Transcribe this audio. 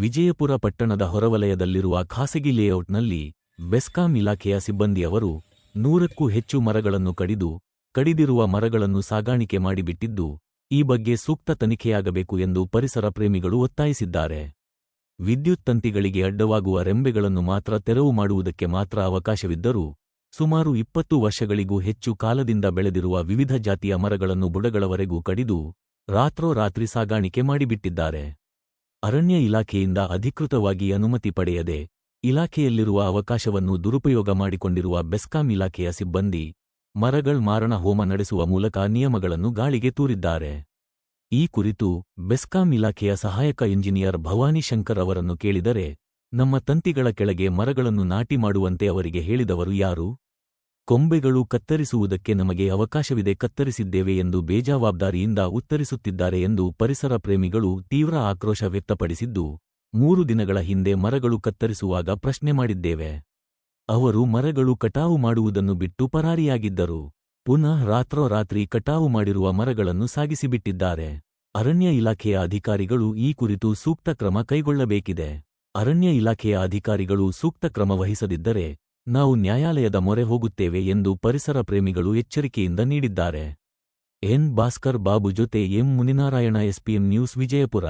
ವಿಜಯಪುರ ಪಟ್ಟಣದ ಹೊರವಲಯದಲ್ಲಿರುವ ಖಾಸಗಿ ಲೇಔಟ್ನಲ್ಲಿ ಬೆಸ್ಕಾಂ ಇಲಾಖೆಯ ಸಿಬ್ಬಂದಿಯವರು 100ಕ್ಕೂ ಹೆಚ್ಚು ಮರಗಳನ್ನು ಕಡಿದಿರುವ ಮರಗಳನ್ನು ಸಾಗಾಣಿಕೆ ಮಾಡಿಬಿಟ್ಟಿದ್ದು, ಈ ಬಗ್ಗೆ ಸೂಕ್ತ ತನಿಖೆಯಾಗಬೇಕು ಎಂದು ಪರಿಸರ ಪ್ರೇಮಿಗಳು ಒತ್ತಾಯಿಸಿದ್ದಾರೆ. ವಿದ್ಯುತ್ ತಂತಿಗಳಿಗೆ ಅಡ್ಡವಾಗುವ ರೆಂಬೆಗಳನ್ನು ಮಾತ್ರ ತೆರವು ಮಾಡುವುದಕ್ಕೆ ಮಾತ್ರ ಅವಕಾಶವಿದ್ದರೂ, ಸುಮಾರು 20 ವರ್ಷಗಳಿಗೂ ಹೆಚ್ಚು ಕಾಲದಿಂದ ಬೆಳೆದಿರುವ ವಿವಿಧ ಜಾತಿಯ ಮರಗಳನ್ನು ಬುಡಗಳವರೆಗೂ ಕಡಿದು ರಾತ್ರೋರಾತ್ರಿ ಸಾಗಾಣಿಕೆ ಮಾಡಿಬಿಟ್ಟಿದ್ದಾರೆ. ಅರಣ್ಯ ಇಲಾಖೆಯಿಂದ ಅಧಿಕೃತವಾಗಿ ಅನುಮತಿ ಪಡೆಯದೆ ಇಲಾಖೆಯಲ್ಲಿರುವ ಅವಕಾಶವನ್ನು ದುರುಪಯೋಗ ಮಾಡಿಕೊಂಡಿರುವ ಬೆಸ್ಕಾಂ ಇಲಾಖೆಯ ಸಿಬ್ಬಂದಿ ಮರಗಳ್ ಮಾರಣ ಹೋಮ ನಡೆಸುವ ಮೂಲಕ ನಿಯಮಗಳನ್ನು ಗಾಳಿಗೆ ತೂರಿದ್ದಾರೆ. ಈ ಕುರಿತು ಬೆಸ್ಕಾಂ ಇಲಾಖೆಯ ಸಹಾಯಕ ಇಂಜಿನಿಯರ್ ಭವಾನಿ ಶಂಕರ್ ಅವರನ್ನು ಕೇಳಿದರೆ, ನಮ್ಮ ತಂತಿಗಳ ಕೆಳಗೆ ಮರಗಳನ್ನು ನಾಟಿ ಮಾಡುವಂತೆ ಅವರಿಗೆ ಹೇಳಿದವರು ಯಾರು? ಕೊಂಬೆಗಳು ಕತ್ತರಿಸುವುದಕ್ಕೆ ನಮಗೆ ಅವಕಾಶವಿದೆ, ಕತ್ತರಿಸಿದ್ದೇವೆ ಎಂದು ಬೇಜವಾಬ್ದಾರಿಯಿಂದ ಉತ್ತರಿಸುತ್ತಿದ್ದಾರೆ ಎಂದು ಪರಿಸರ ಪ್ರೇಮಿಗಳು ತೀವ್ರ ಆಕ್ರೋಶ ವ್ಯಕ್ತಪಡಿಸಿದ್ದು, 3 ದಿನಗಳ ಹಿಂದೆ ಮರಗಳು ಕತ್ತರಿಸುವಾಗ ಪ್ರಶ್ನೆ ಮಾಡಿದ್ದೇವೆ. ಅವರು ಮರಗಳು ಕಟಾವು ಮಾಡುವುದನ್ನು ಬಿಟ್ಟು ಪರಾರಿಯಾಗಿದ್ದರು. ಪುನಃ ರಾತ್ರೋರಾತ್ರಿ ಕಟಾವು ಮಾಡಿರುವ ಮರಗಳನ್ನು ಸಾಗಿಸಿಬಿಟ್ಟಿದ್ದಾರೆ. ಅರಣ್ಯ ಇಲಾಖೆಯ ಅಧಿಕಾರಿಗಳು ಈ ಕುರಿತು ಸೂಕ್ತ ಕ್ರಮ ಕೈಗೊಳ್ಳಬೇಕಿದೆ. ಅರಣ್ಯ ಇಲಾಖೆಯ ಅಧಿಕಾರಿಗಳು ಸೂಕ್ತ ಕ್ರಮ ವಹಿಸದಿದ್ದರೆ ನಾವು ನ್ಯಾಯಾಲಯದ ಮೊರೆ ಹೋಗುತ್ತೇವೆ ಎಂದು ಪರಿಸರ ಪ್ರೇಮಿಗಳು ಎಚ್ಚರಿಕೆಯಿಂದ ನೀಡಿದ್ದಾರೆ. ಎನ್. ಭಾಸ್ಕರ್ ಬಾಬು ಜೊತೆ M. Muninarayana, SPM news, Vijayapura.